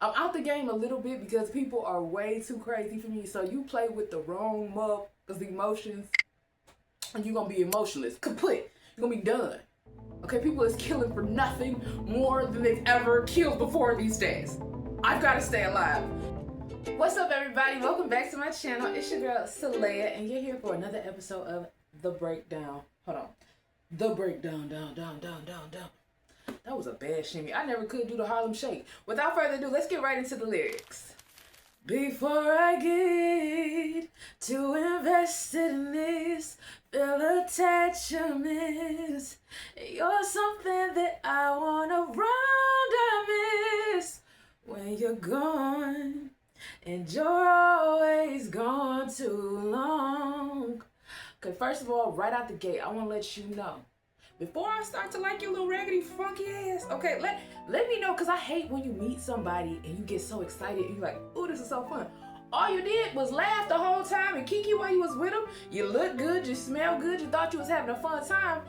I'm out the game a little bit because people are way too crazy for me. So you play with the wrong motherfuckers' emotions and you're going to be emotionless. Kaput. You're going to be done. Okay, people is killing for nothing more than they've ever killed before these days. I've got to stay alive. What's up, everybody? Welcome back to my channel. It's your girl, Salaya, and you're here for another episode of The Breakdown. Hold on. The Breakdown, down. That was a bad shimmy. I never could do the Harlem Shake. Without further ado, let's get right into the lyrics. Before I get too invested in this, feel attachments. You're something that I wanna run I miss when you're gone. And you're always gone too long. Okay, first of all, right out the gate, I want to let you know. Before I start to like your little raggedy funky ass, okay, let me know, because I hate when you meet somebody and you get so excited and you're like, oh, this is so fun. All you did was laugh the whole time and kiki while you was with them. You look good, you smell good, you thought you was having a fun time.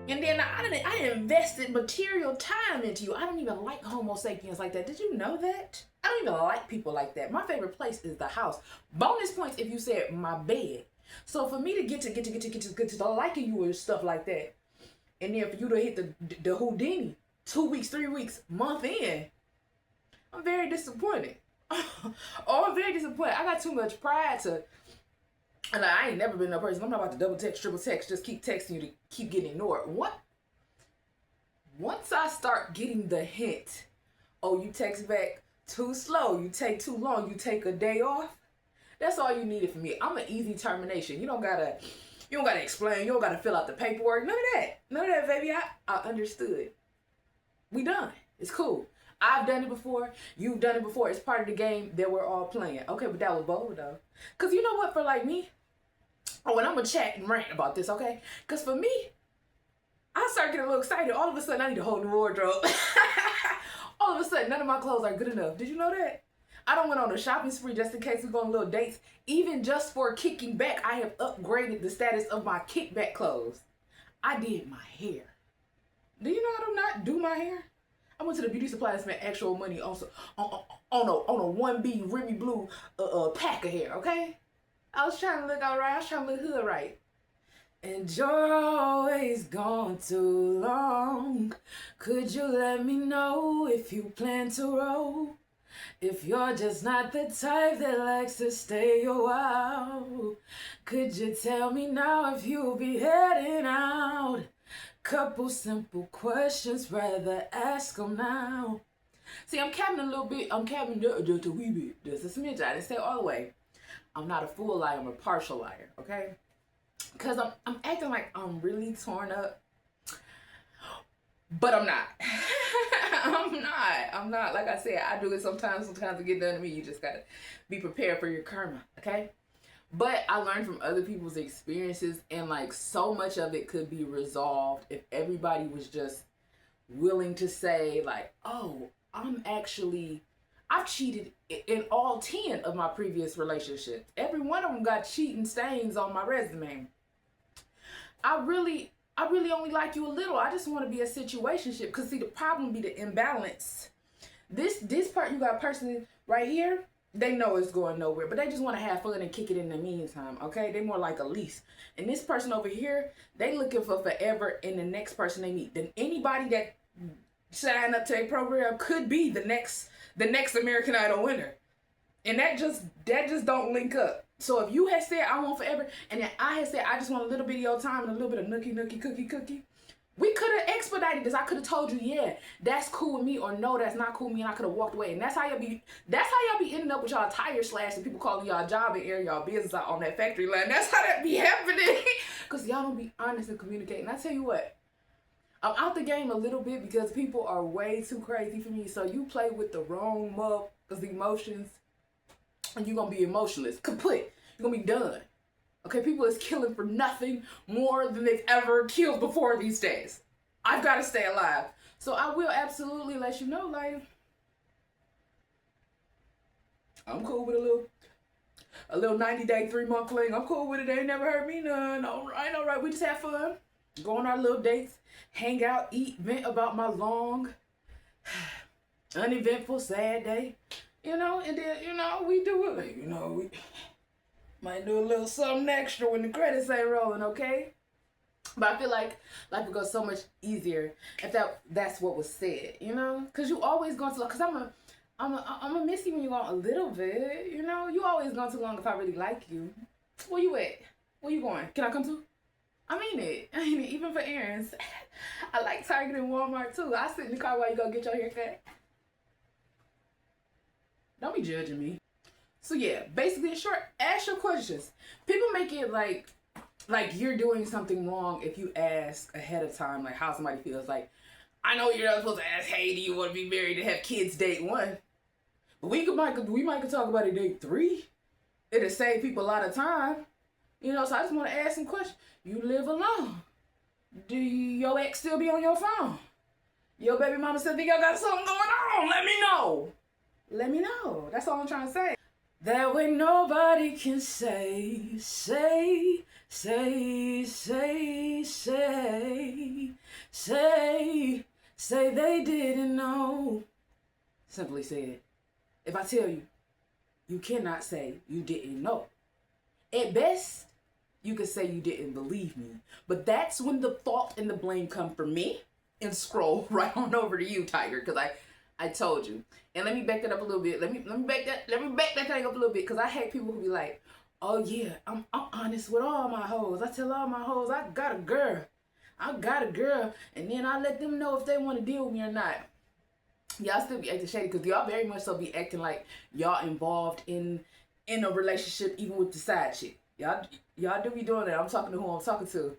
And then I invested material time into you. I don't even like homo sapiens like that. Did you know that? I don't even like people like that. My favorite place is the house. Bonus points if you said my bed. So for me to get to the liking you and stuff like that, and then for you to hit the Houdini 2 weeks, 3 weeks, month in, I'm very disappointed. I'm very disappointed. I got too much pride to, and I ain't never been a person. I'm not about to double text, triple text, just keep texting you to keep getting ignored. Once I start getting the hint, oh, you text back too slow, you take too long, you take a day off, that's all you needed from me. I'm an easy termination. You don't gotta explain. You don't gotta fill out the paperwork. None of that, baby. I understood. We done. It's cool. I've done it before. You've done it before. It's part of the game that we're all playing. Okay, but that was bold though. Cause you know what? For like me, and I'm gonna chat and rant about this. Okay? Cause for me, I start getting a little excited. All of a sudden, I need a whole new wardrobe. All of a sudden, none of my clothes are good enough. Did you know that? I don't went on a shopping spree just in case we go on little dates. Even just for kicking back, I have upgraded the status of my kickback clothes. I did my hair. Do you know I do not do my hair? I went to the beauty supply and spent actual money on a 1B Remy Blue pack of hair, okay? I was trying to look all right. I was trying to look hood right. And you're always gone too long. Could you let me know if you plan to roll? If you're just not the type that likes to stay a while, could you tell me now if you'll be heading out? Couple simple questions, rather ask them now. See, I'm capping a little bit. I'm capping just a wee bit. Just a smidge. I didn't say all the way. I'm not a full liar. I'm a partial liar, okay? Because I'm acting like I'm really torn up. But I'm not. I'm not. Like I said, I do it sometimes it get done to me. You just gotta be prepared for your karma, okay? But I learned from other people's experiences, and like so much of it could be resolved if everybody was just willing to say like, oh, I've cheated in all 10 of my previous relationships. Every one of them got cheating stains on my resume. I really only like you a little. I just want to be a situationship. Because see, the problem be the imbalance. This part, you got a person right here, they know it's going nowhere, but they just want to have fun and kick it in the meantime, okay? They more like a lease. And this person over here, they looking for forever in the next person they meet. Then anybody that signed up to a program could be the next American Idol winner. And that just don't link up. So if you had said I want forever, and then I had said I just want a little bit of your time and a little bit of nookie cookie, we could have expedited this. I could have told you, yeah, that's cool with me, or no, that's not cool with me, and I could have walked away. And that's how y'all be ending up with y'all tire slash and people calling y'all job and airing y'all business out on that factory line. That's how that be happening. Because y'all don't be honest and communicating. I tell you what, I'm out the game a little bit because people are way too crazy for me. So you play with the wrong motherfuckers' emotions, and you're going to be emotionless. Kaput. You're going to be done. Okay, people is killing for nothing more than they've ever killed before these days. I've got to stay alive. So I will absolutely let you know, like, I'm cool with a little 90-day, 3-month fling. I'm cool with it. They ain't never hurt me none. All right. We just have fun. Go on our little dates. Hang out, eat, vent about my long uneventful, sad day, and then, we do it. We might do a little something extra when the credits ain't rolling, okay? But I feel like life would go so much easier if that's what was said, Because you always going to, because I'm a miss you when you go a little bit, You always gone too long if I really like you. Where you at? Where you going? Can I come too? I mean it, even for errands. I like Target and Walmart too. I sit in the car while you go get your haircut. Don't be judging me. So yeah, basically in short, ask your questions. People make it like you're doing something wrong if you ask ahead of time, like how somebody feels. Like, I know you're not supposed to ask, hey, do you want to be married and have kids date 1? But we might could talk about it date 3. It'll save people a lot of time. So I just want to ask some questions. You live alone. Do your ex still be on your phone? Your baby mama still think y'all got something going on? Let me know. Let me know. That's all I'm trying to say. That way nobody can say they didn't know. Simply said, if I tell you, you cannot say you didn't know. At best, you could say you didn't believe me. But that's when the fault and the blame come from me and scroll right on over to you, Tiger, because I told you. And let me back that up a little bit. Let me back that thing up a little bit, because I hate people who be like, oh yeah, I'm honest with all my hoes. I tell all my hoes I got a girl. And then I let them know if they want to deal with me or not. Y'all still be acting shady, because y'all very much so be acting like y'all involved in a relationship, even with the side chick. Y'all do be doing that. I'm talking to who I'm talking to.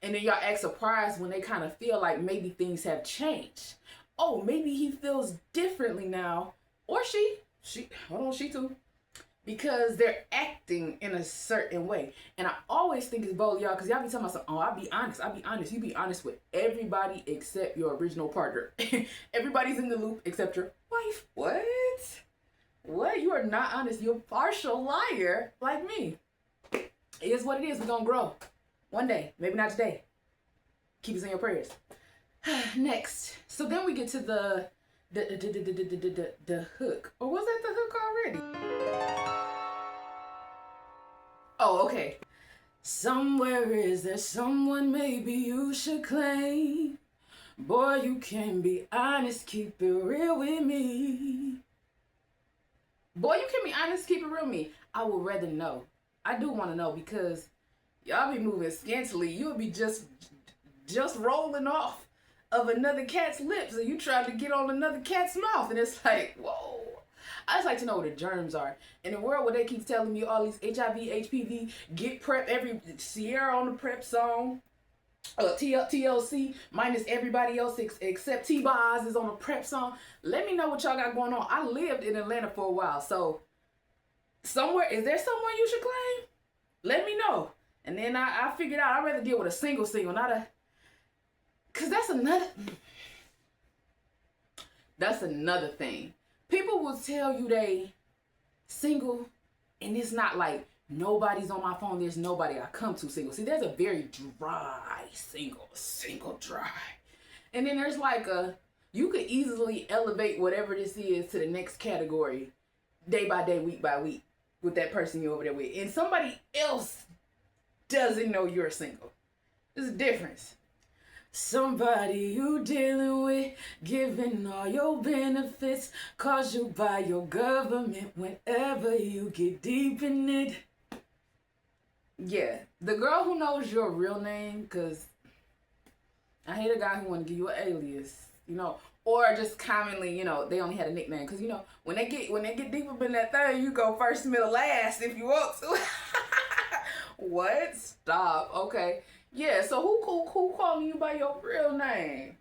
And then y'all act surprised when they kind of feel like maybe things have changed. Oh, maybe he feels differently now. Or she too. Because they're acting in a certain way. And I always think it's bold, y'all, because y'all be talking about, I'll be honest. You be honest with everybody except your original partner. Everybody's in the loop except your wife. What? You are not honest. You're a partial liar like me. It is what it is. We're going to grow. One day. Maybe not today. Keep us in your prayers. Next. So then we get to the hook. Or was that the hook already? Oh, okay. Somewhere is there someone maybe you should claim? Boy, you can be honest, keep it real with me. Boy, you can be honest, keep it real with me. I would rather know. I do want to know, because y'all be moving scantily. You'll be just rolling off of another cat's lips, and you try to get on another cat's mouth, and it's like, whoa. I just like to know what the germs are. In a world where they keep telling me all these HIV, HPV, get prep, every Sierra on the prep song, TLC minus everybody else except T-Boz is on a prep song. Let me know what y'all got going on. I lived in Atlanta for a while, so is there someone you should claim? Let me know. And then I figured out I'd rather deal with a single, not a, because that's another thing. People will tell you they single, and it's not like nobody's on my phone, there's nobody I come to single. See, there's a very dry single dry. And then there's like you could easily elevate whatever this is to the next category, day by day, week by week, with that person you're over there with. And somebody else doesn't know you're single. There's a difference. Somebody you dealing with, giving all your benefits, calls you by your government whenever you get deep in it. Yeah, the girl who knows your real name, because I hate a guy who want to give you an alias, or just commonly, they only had a nickname, because when they get deep up in that thing, you go first, middle, last if you want to. What? Stop. Okay. Yeah, so who calling you by your real name?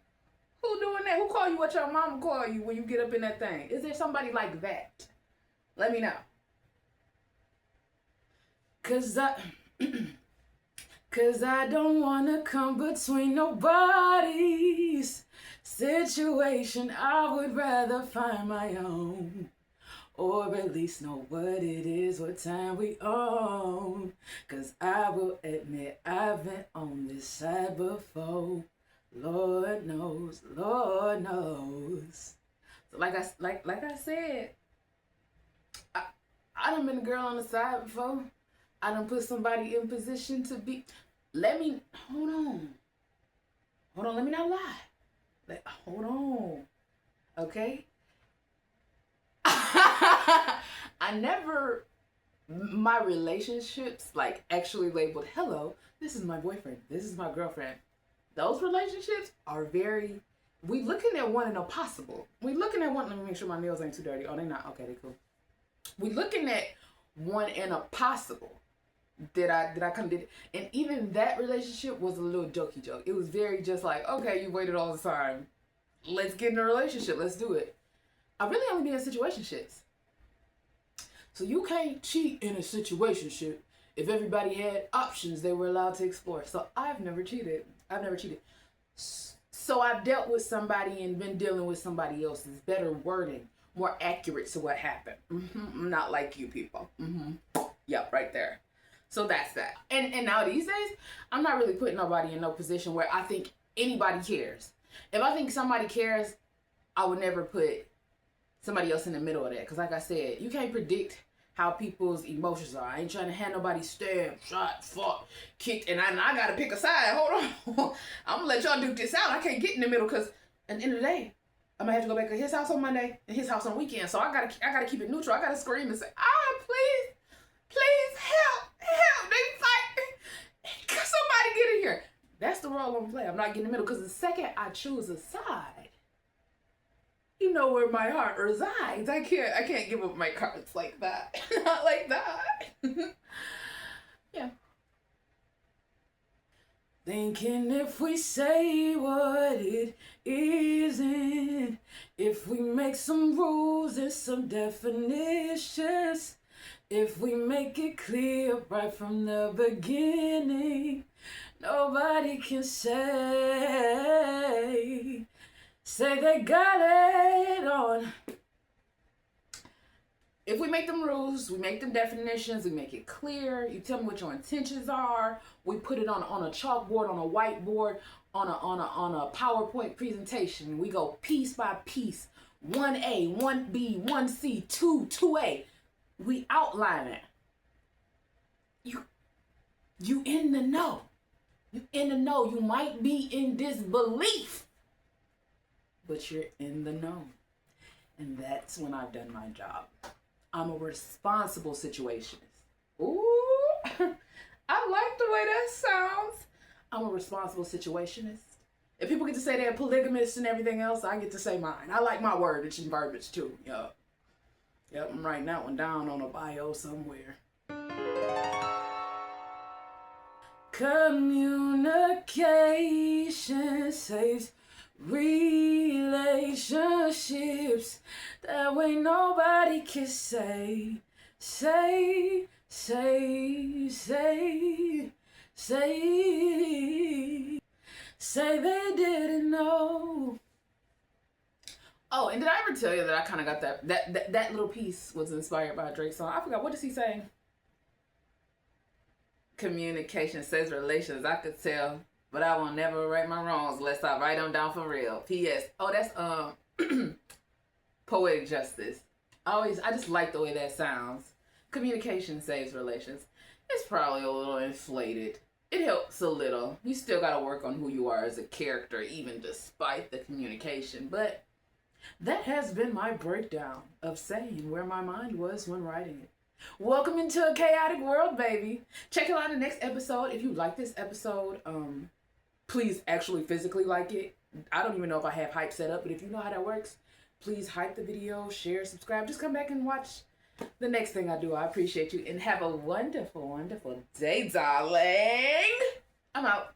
Who doing that? Who call you what your mama call you when you get up in that thing? Is there somebody like that? Let me know. Cause I don't wanna come between nobody's situation. I would rather find my own. Or at least know what it is, what time we on. Cause I will admit I've been on this side before. Lord knows, So like I said, I done been a girl on the side before. I done put somebody in position to be. Let me hold on. Let me not lie. Hold on, okay. I never my relationships like actually labeled. Hello, this is my boyfriend. This is my girlfriend. Those relationships are very. We looking at one in a possible. We looking at one. Let me make sure my nails ain't too dirty. Oh, they not. Okay, they cool. We looking at one in a possible. Did I come did it? And even that relationship was a little jokey joke. It was very just like, okay, you waited all the time. Let's get in a relationship. Let's do it. I really only been in situationships. So you can't cheat in a situationship if everybody had options they were allowed to explore. So I've never cheated. So I've dealt with somebody and been dealing with somebody else's better wording, more accurate to what happened. I'm not like you people. Yep, right there. So that's that. And now these days, I'm not really putting nobody in no position where I think anybody cares. If I think somebody cares, I would never put somebody else in the middle of that. Because like I said, you can't predict how people's emotions are. I ain't trying to have nobody stabbed, shot, fought, kicked, and I got to pick a side. Hold on. I'm going to let y'all duke this out. I can't get in the middle because at the end of the day, I'm going to have to go back to his house on Monday and his house on weekend. So I gotta keep it neutral. I got to scream and say, please help. They fight me. Somebody get in here. That's the role I'm going to play. I'm not getting in the middle because the second I choose a side, you know where my heart resides. I can't give up my cards like that. Not like that. Yeah. Thinking if we say what it isn't, if we make some rules and some definitions, if we make it clear right from the beginning, nobody can say they got it on. If we make them rules, we make them definitions, we make it clear, you tell me what your intentions are, we put it on a chalkboard, on a whiteboard, on a PowerPoint presentation. We go piece by piece, 1A, 1B, 1C, 2A. We outline it. You in the know. You in the know. You might be in disbelief, but you're in the know. And that's when I've done my job. I'm a responsible situationist. Ooh, I like the way that sounds. I'm a responsible situationist. If people get to say they're polygamist and everything else, I get to say mine. I like my wordage and verbiage too. Yep, I'm writing that one down on a bio somewhere. Communication saves relationships. That way nobody can say they didn't know. Oh, and did I ever tell you that I kind of got that little piece was inspired by a Drake song? I forgot, what does he say? Communication says relations. I could tell, but I will never write my wrongs unless I write them down for real. P.S. Oh, that's poetic justice. I just like the way that sounds. Communication saves relations. It's probably a little inflated. It helps a little. You still got to work on who you are as a character, even despite the communication. But that has been my breakdown of saying where my mind was when writing it. Welcome into a chaotic world, baby. Check it out in the next episode. If you like this episode, please actually physically like it. I don't even know if I have hype set up, but if you know how that works, please hype the video, share, subscribe. Just come back and watch the next thing I do. I appreciate you and have a wonderful, wonderful day, darling. I'm out.